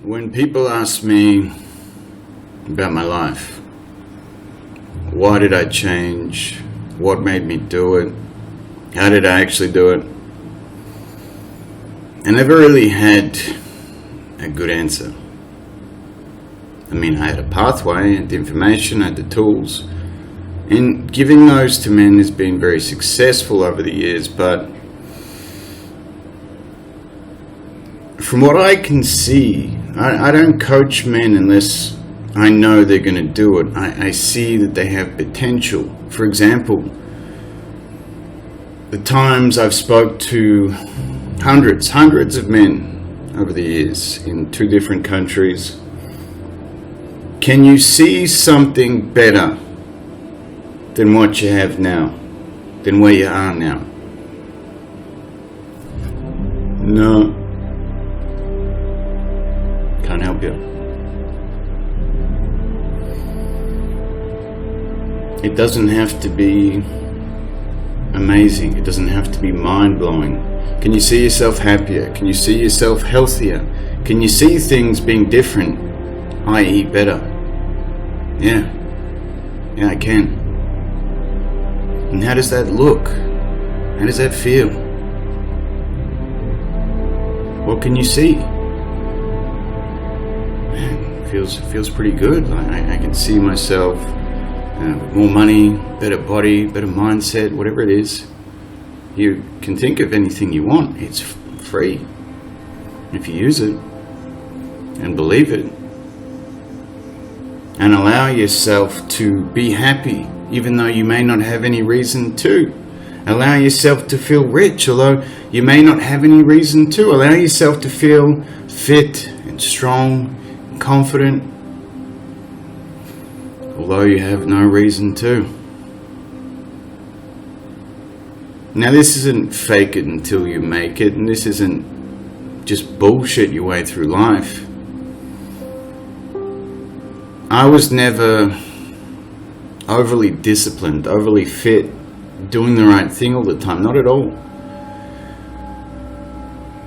When people ask me about my life, why did I change? What made me do it? How did I actually do it? I never really had a good answer. I mean, I had a pathway, I had the information, I had the tools. And giving those to men has been very successful over the years, but from what I can see, I don't coach men unless I know they're going to do it. I see that they have potential. For example, the times I've spoke to hundreds of men over the years in 2 different countries. Can you see something better than what you have now, than where you are now? No. Can't help you. It doesn't have to be amazing. It doesn't have to be mind-blowing. Can you see yourself happier? Can you see yourself healthier? Can you see things being different, i.e. better? Yeah, I can. And how does that look? How does that feel? What can you see? Man, feels pretty good. I can see myself with more money, better body, better mindset, whatever it is. You can think of anything you want. It's free if you use it and believe it and allow yourself to be happy even though you may not have any reason to. Allow yourself to feel rich although you may not have any reason to. Allow yourself to feel fit and strong and confident although you have no reason to. Now, this isn't fake it until you make it, and this isn't just bullshit your way through life. I was never overly disciplined, overly fit, doing the right thing all the time, not at all.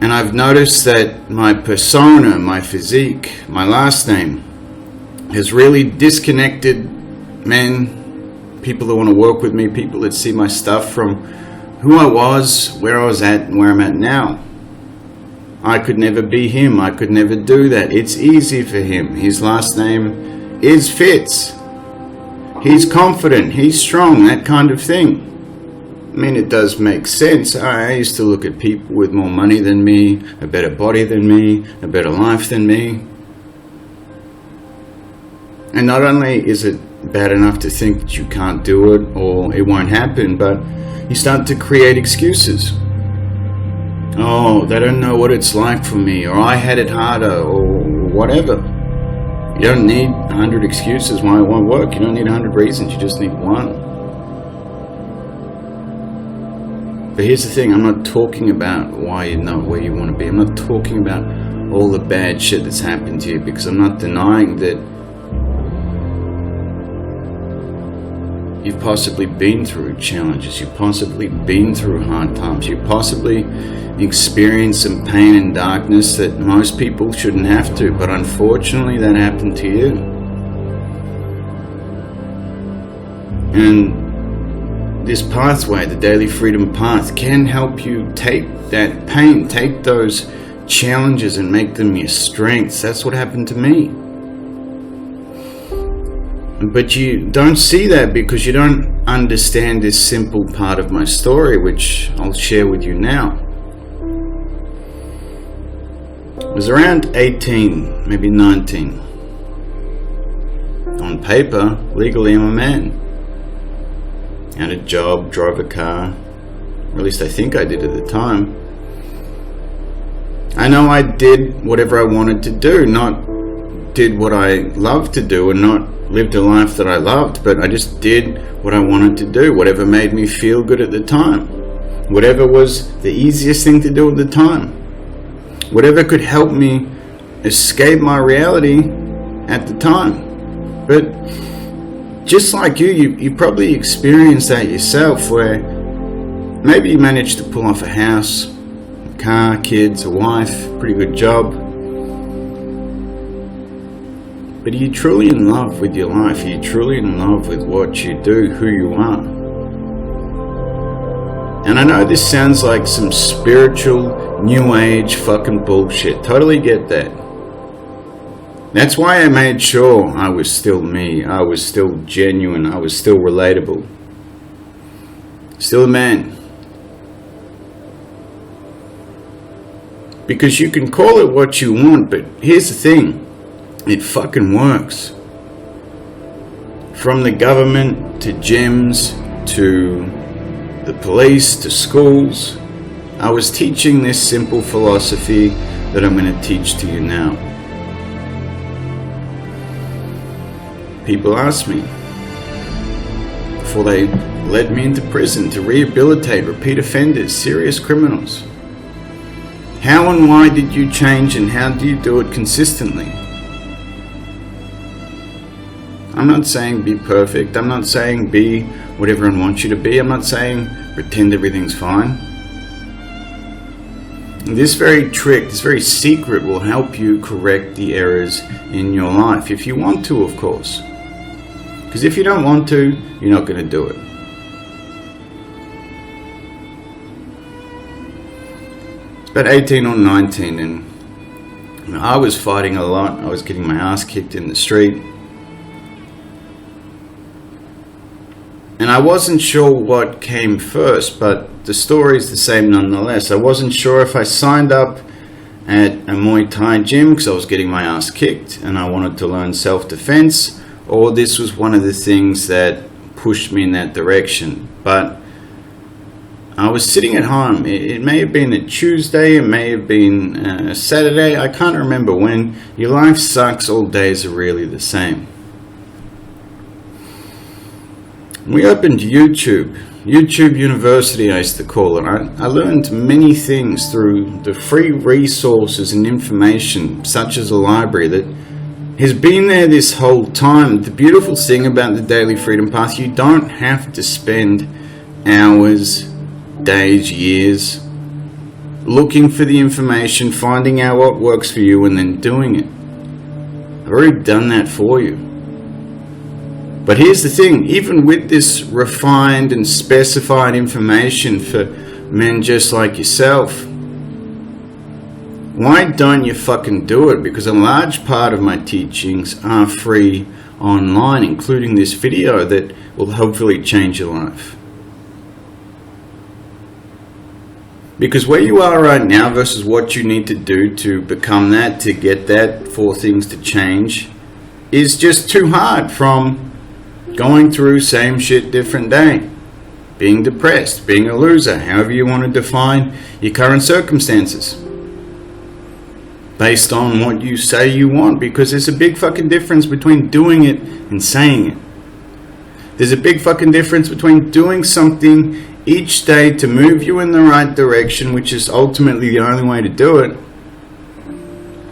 And I've noticed that my persona, my physique, my last name has really disconnected men, people that want to work with me, people that see my stuff from who I was, where I was at, and where I'm at now. I could never be him. I could never do that. It's easy for him. His last name is Fitz. He's confident. He's strong. That kind of thing. I mean, it does make sense. I used to look at people with more money than me, a better body than me, a better life than me. And not only is it bad enough to think that you can't do it or it won't happen, but you start to create excuses. Oh, they don't know what it's like for me, or I had it harder, or whatever. You don't need 100 excuses why it won't work. You don't need 100 reasons, you just need one. But here's the thing, I'm not talking about why you're not where you want to be. I'm not talking about all the bad shit that's happened to you, because I'm not denying that you've possibly been through challenges, you've possibly been through hard times, you've possibly experienced some pain and darkness that most people shouldn't have to, but unfortunately that happened to you. And this pathway, the Daily Freedom Path, can help you take that pain, take those challenges and make them your strengths. That's what happened to me. But you don't see that because you don't understand this simple part of my story, which I'll share with you now. I was around 18, maybe 19. On paper, legally I'm a man. Had a job, drove a car, or at least I think I did at the time. I know I did whatever I wanted to do, not did what I loved to do and not lived a life that I loved, but I just did what I wanted to do, whatever made me feel good at the time, whatever was the easiest thing to do at the time, whatever could help me escape my reality at the time. But just like you probably experienced that yourself, where maybe you managed to pull off a house, a car, kids, a wife, pretty good job, But are you truly in love with your life? Are you truly in love with what you do, who you are? And I know this sounds like some spiritual, new age fucking bullshit. Totally get that. That's why I made sure I was still me. I was still genuine. I was still relatable. Still a man. Because you can call it what you want, but here's the thing. It fucking works. From the government to gyms to the police to schools, I was teaching this simple philosophy that I'm going to teach to you now. People ask me, before they led me into prison, to rehabilitate repeat offenders, serious criminals. How and why did you change, and how do you do it consistently? I'm not saying be perfect. I'm not saying be what everyone wants you to be. I'm not saying pretend everything's fine. This very trick, this very secret will help you correct the errors in your life. If you want to, of course. Because if you don't want to, you're not going to do it. It's about 18 or 19 and I was fighting a lot. I was getting my ass kicked in the street. And I wasn't sure what came first, but the story's the same nonetheless. I wasn't sure if I signed up at a Muay Thai gym because I was getting my ass kicked and I wanted to learn self-defense, or this was one of the things that pushed me in that direction. But I was sitting at home. It may have been a Tuesday, it may have been a Saturday, I can't remember when. Your life sucks, all days are really the same. We opened YouTube University, I used to call it. I learned many things through the free resources and information, such as a library that has been there this whole time. The beautiful thing about the Daily Freedom Path, you don't have to spend hours, days, years looking for the information, finding out what works for you and then doing it. I've already done that for you. But here's the thing, even with this refined and specified information for men just like yourself, why don't you fucking do it? Because a large part of my teachings are free online, including this video that will hopefully change your life. Because where you are right now versus what you need to do to become that, to get that, for things to change, is just too hard. From going through same shit, different day, being depressed, being a loser, however you want to define your current circumstances, based on what you say you want, because there's a big fucking difference between doing it and saying it. There's a big fucking difference between doing something each day to move you in the right direction, which is ultimately the only way to do it,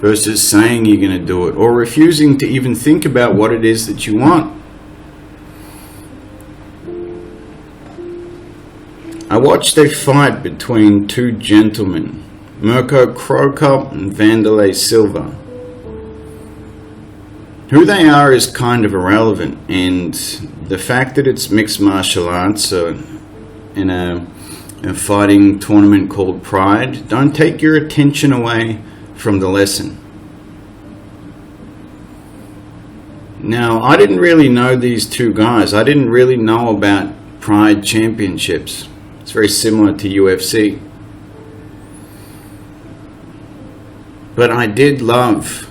versus saying you're going to do it, or refusing to even think about what it is that you want. I watched a fight between two gentlemen, Mirko Krokop and Vanderlei Silva. Who they are is kind of irrelevant, and the fact that it's mixed martial arts in a fighting tournament called Pride, don't take your attention away from the lesson. Now, I didn't really know these two guys. I didn't really know about Pride championships. It's very similar to UFC. But I did love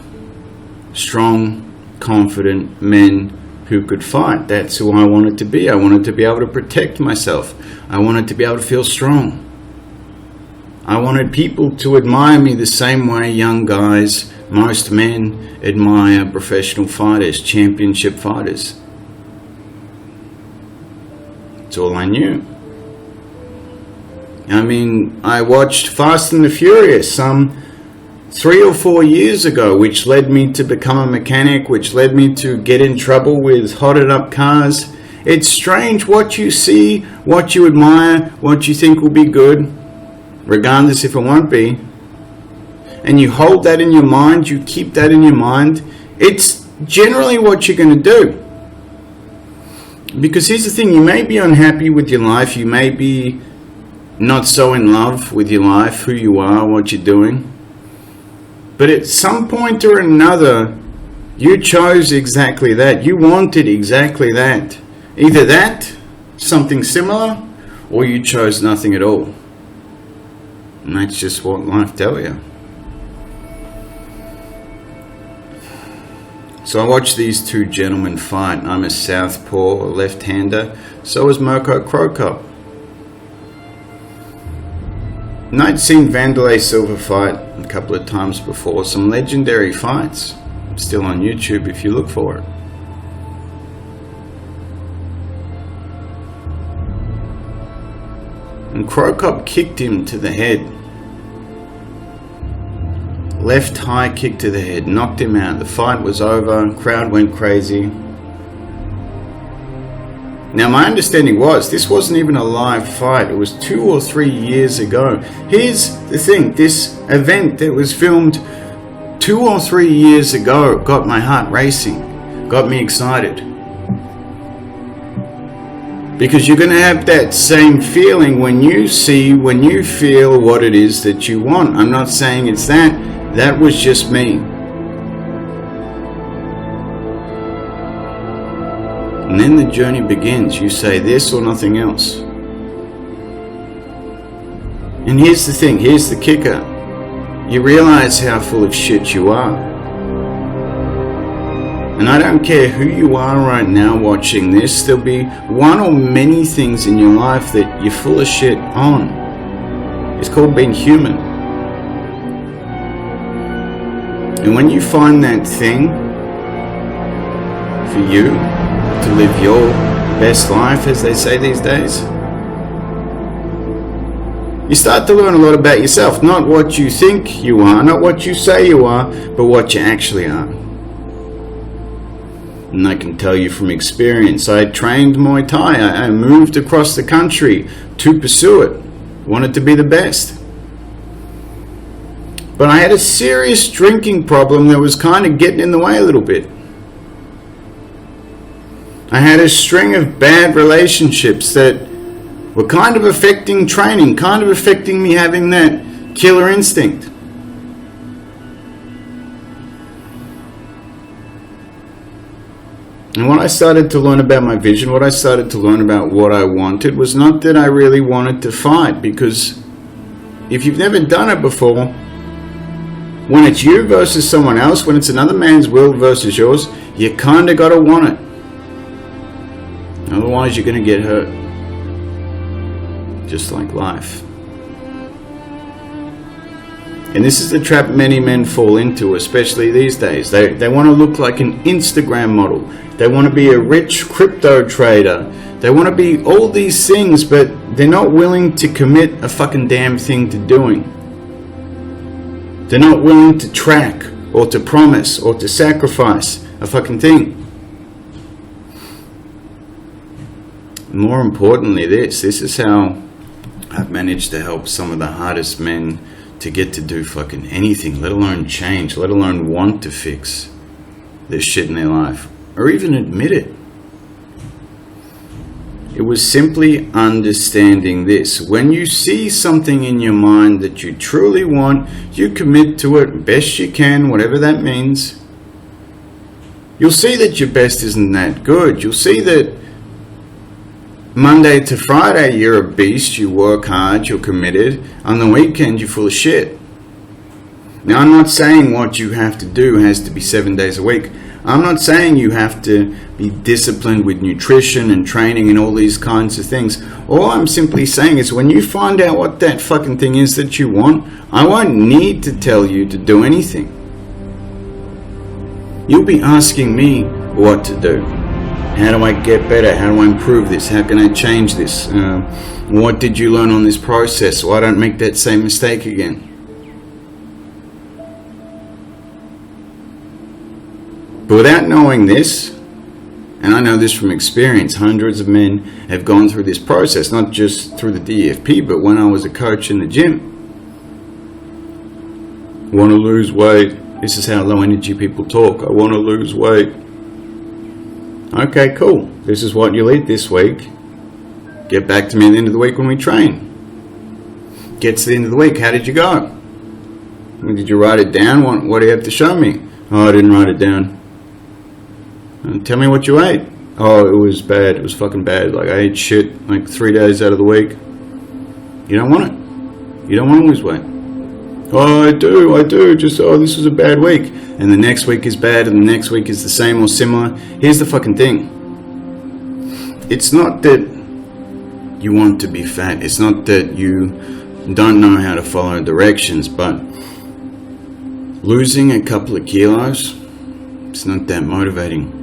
strong, confident men who could fight. That's who I wanted to be. I wanted to be able to protect myself. I wanted to be able to feel strong. I wanted people to admire me the same way young guys, most men, admire professional fighters, championship fighters. It's all I knew. I mean, I watched Fast and the Furious some 3 or 4 years ago, which led me to become a mechanic, which led me to get in trouble with hotted up cars. It's strange what you see, what you admire, what you think will be good, regardless if it won't be. And you hold that in your mind, you keep that in your mind. It's generally what you're going to do. Because here's the thing, you may be unhappy with your life, you may be not so in love with your life, who you are, what you're doing. But at some point or another, you chose exactly that. You wanted exactly that. Either that, something similar, or you chose nothing at all. And that's just what life tells you. So I watched these two gentlemen fight. I'm a southpaw, a left-hander. So is Mirko Cro Cop. And I'd seen Wanderlei Silva fight a couple of times before. Some legendary fights. Still on YouTube if you look for it. And Cro Cop kicked him to the head. Left high kick to the head, knocked him out. The fight was over, crowd went crazy. Now my understanding was, this wasn't even a live fight, it was 2 or 3 years ago. Here's the thing, this event that was filmed 2 or 3 years ago got my heart racing, got me excited. Because you're going to have that same feeling when you feel what it is that you want. I'm not saying it's that. That was just me. And then the journey begins. You say this or nothing else. And here's the thing, here's the kicker. You realize how full of shit you are. And I don't care who you are right now watching this, there'll be one or many things in your life that you're full of shit on. It's called being human. And when you find that thing for you to live your best life, as they say these days, you start to learn a lot about yourself. Not what you think you are, not what you say you are, but what you actually are. And I can tell you from experience, I trained Muay Thai. I moved across the country to pursue it. Wanted to be the best. But I had a serious drinking problem that was kind of getting in the way a little bit. I had a string of bad relationships that were kind of affecting training, kind of affecting me having that killer instinct. And when I started to learn about my vision, what I started to learn about what I wanted was not that I really wanted to fight, because if you've never done it before, when it's you versus someone else, when it's another man's will versus yours, you kind of got to want it. Otherwise, you're going to get hurt. Just like life. And this is the trap many men fall into, especially these days. They want to look like an Instagram model. They want to be a rich crypto trader. They want to be all these things, but they're not willing to commit a fucking damn thing to doing. They're not willing to track or to promise or to sacrifice a fucking thing. More importantly, this is how I've managed to help some of the hardest men to get to do fucking anything, let alone change, let alone want to fix this shit in their life, or even admit it. It was simply understanding this. When you see something in your mind that you truly want, you commit to it best you can, whatever that means. You'll see that your best isn't that good. You'll see that Monday to Friday you're a beast, you work hard, you're committed. On the weekend you're full of shit. Now I'm not saying what you have to do has to be 7 days a week. I'm not saying you have to be disciplined with nutrition and training and all these kinds of things. All I'm simply saying is when you find out what that fucking thing is that you want, I won't need to tell you to do anything. You'll be asking me what to do. How do I get better? How do I improve this? How can I change this? What did you learn on this process so I don't make that same mistake again? But without knowing this, and I know this from experience, hundreds of men have gone through this process, not just through the DFP, but when I was a coach in the gym. Want to lose weight, This is how low energy people talk. I want to lose weight. Okay, cool. This is what you'll eat this week. Get back to me at the end of the week when we train. Get to the end of the week. How did you go? Did you write it down? What do you have to show me? Oh, I didn't write it down. Tell me what you ate. Oh, it was bad. It was fucking bad. Like, I ate shit like 3 days out of the week. You don't want it. You don't want to lose weight. Oh, I do. Just, this was a bad week. And the next week is bad, and the next week is the same or similar. Here's the fucking thing. It's not that you want to be fat. It's not that you don't know how to follow directions, but losing a couple of kilos, it's not that motivating.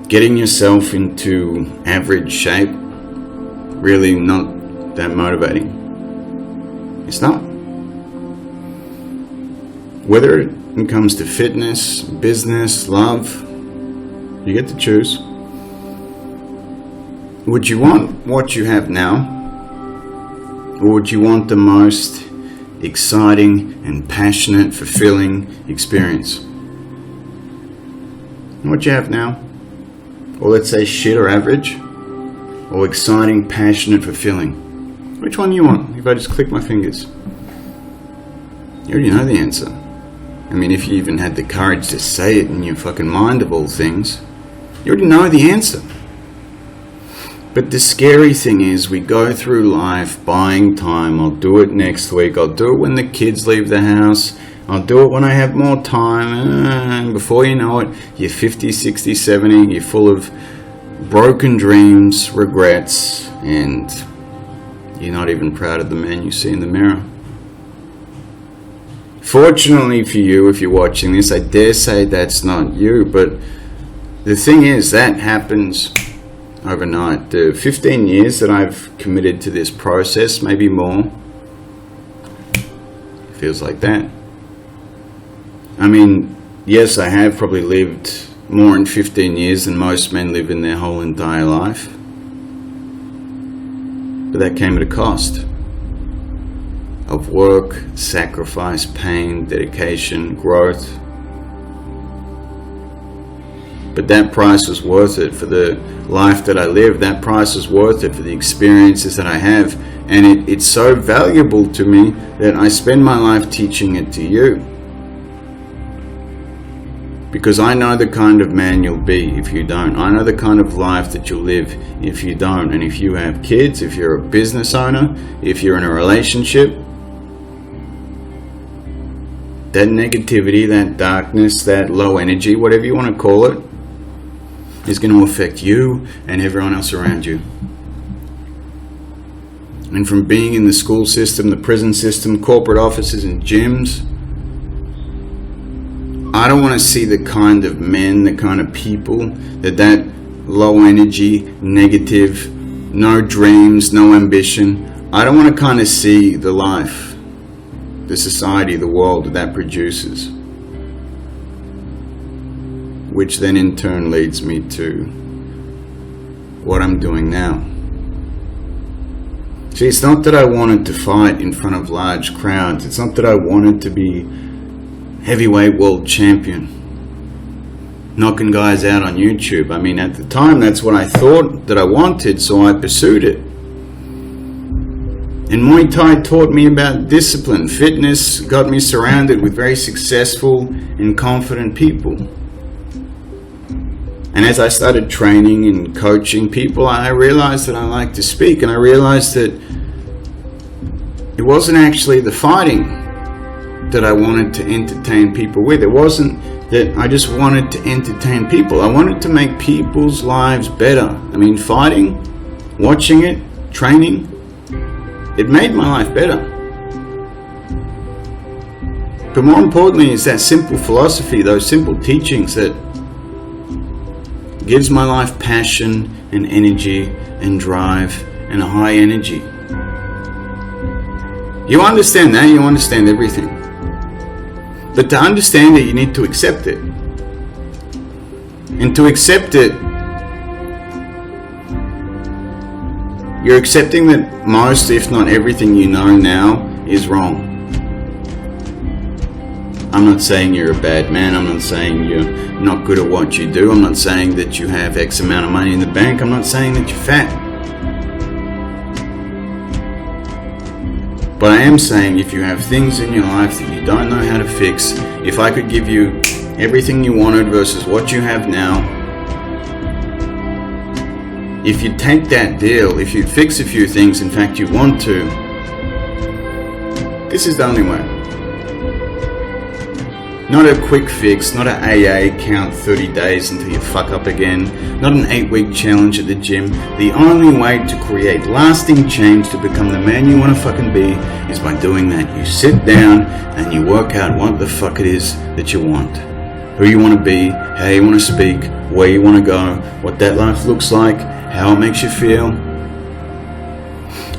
Getting yourself into average shape, really not that motivating. It's not. Whether it comes to fitness, business, love, you get to choose. Would you want what you have now? Or would you want the most exciting and passionate, fulfilling experience? What you have now? Or let's say shit or average? Or exciting, passionate, fulfilling? Which one do you want? If I just click my fingers. You already know the answer. I mean, if you even had the courage to say it in your fucking mind of all things, you already know the answer. But the scary thing is we go through life buying time. I'll do it next week. I'll do it when the kids leave the house. I'll do it when I have more time. And before you know it, you're 50, 60, 70. You're full of broken dreams, regrets, and you're not even proud of the man you see in the mirror. Fortunately for you, if you're watching this, I dare say that's not you. But the thing is, that happens overnight. The 15 years that I've committed to this process, maybe more, feels like that. I mean, yes, I have probably lived more in 15 years than most men live in their whole entire life. But that came at a cost of work, sacrifice, pain, dedication, growth. But that price was worth it for the life that I live. That price is worth it for the experiences that I have. And it's so valuable to me that I spend my life teaching it to you. Because I know the kind of man you'll be if you don't. I know the kind of life that you'll live if you don't. And if you have kids, if you're a business owner, if you're in a relationship, that negativity, that darkness, that low energy, whatever you want to call it, is going to affect you and everyone else around you. And from being in the school system, the prison system, corporate offices and gyms, I don't want to see the kind of men, the kind of people that low energy, negative, no dreams, no ambition. I don't want to kind of see the life, the society, the world that produces. Which then in turn leads me to what I'm doing now. See, it's not that I wanted to fight in front of large crowds. It's not that I wanted to be heavyweight world champion, knocking guys out on YouTube. I mean, at the time, that's what I thought that I wanted, so I pursued it. And Muay Thai taught me about discipline. Fitness got me surrounded with very successful and confident people. And as I started training and coaching people, I realized that I like to speak, and I realized that it wasn't actually the fighting that I wanted to entertain people with. It wasn't that I just wanted to entertain people. I wanted to make people's lives better. I mean, fighting, watching it, training, it made my life better. But more importantly, it's that simple philosophy, those simple teachings that gives my life passion and energy and drive and a high energy. You understand that, you understand everything. But to understand it, you need to accept it. And to accept it, you're accepting that most, if not everything you know now is wrong. I'm not saying you're a bad man. I'm not saying you're not good at what you do. I'm not saying that you have X amount of money in the bank. I'm not saying that you're fat. But I am saying if you have things in your life that you don't know how to fix, if I could give you everything you wanted versus what you have now, if you take that deal, if you fix a few things, in fact you want to, this is the only way. Not a quick fix, not an AA count 30 days until you fuck up again, not an 8-week challenge at the gym. The only way to create lasting change, to become the man you want to fucking be, is by doing that. You sit down and you work out what the fuck it is that you want. Who you want to be, how you want to speak, where you want to go, what that life looks like, how it makes you feel.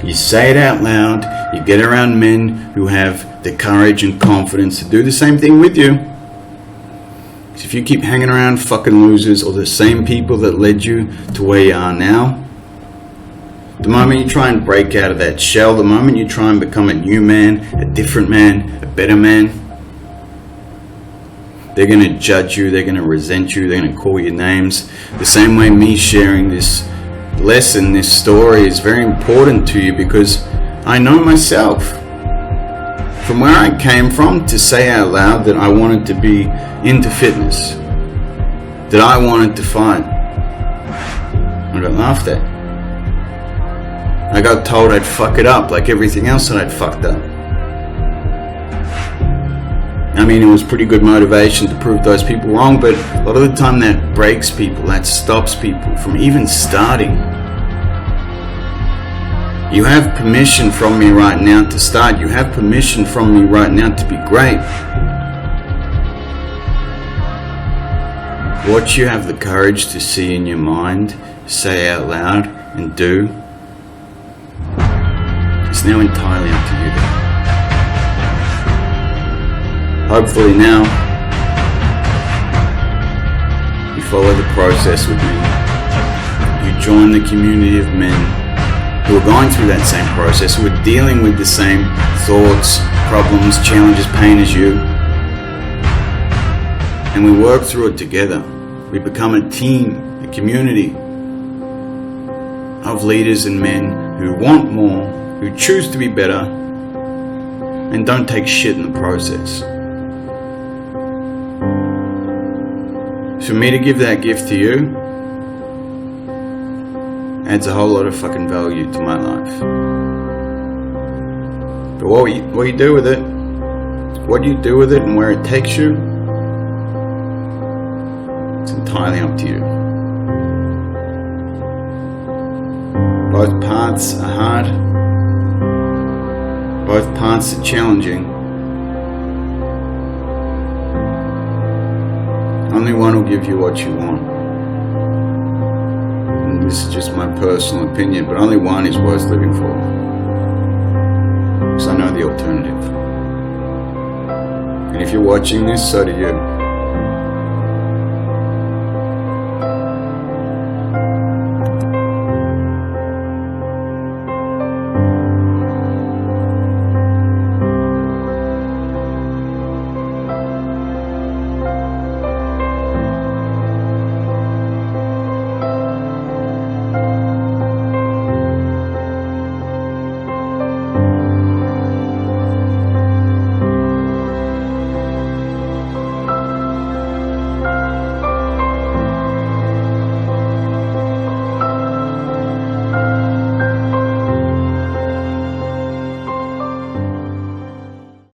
You say it out loud, you get around men who have the courage and confidence to do the same thing with you. Because if you keep hanging around fucking losers or the same people that led you to where you are now, the moment you try and break out of that shell, the moment you try and become a new man, a different man, a better man, they're going to judge you, they're going to resent you, they're going to call you names. The same way me sharing this lesson, this story is very important to you, because I know myself. From where I came from, to say out loud that I wanted to be into fitness, that I wanted to fight, I got laughed at. I got told I'd fuck it up like everything else that I'd fucked up. I mean, it was pretty good motivation to prove those people wrong, but a lot of the time that breaks people, that stops people from even starting. You have permission from me right now to start. You have permission from me right now to be great. What you have the courage to see in your mind, say out loud, and do, is now entirely up to you. Hopefully now, you follow the process with me. You join the community of men who are going through that same process, who are dealing with the same thoughts, problems, challenges, pain as you. And we work through it together. We become a team, a community of leaders and men who want more, who choose to be better, and don't take shit in the process. For me to give that gift to you adds a whole lot of fucking value to my life. But what you do with it, and where it takes you, it's entirely up to you. Both paths are hard. Both paths are challenging. Only one will give you what you want. And this is just my personal opinion, but only one is worth living for. Because I know the alternative. And if you're watching this, so do you.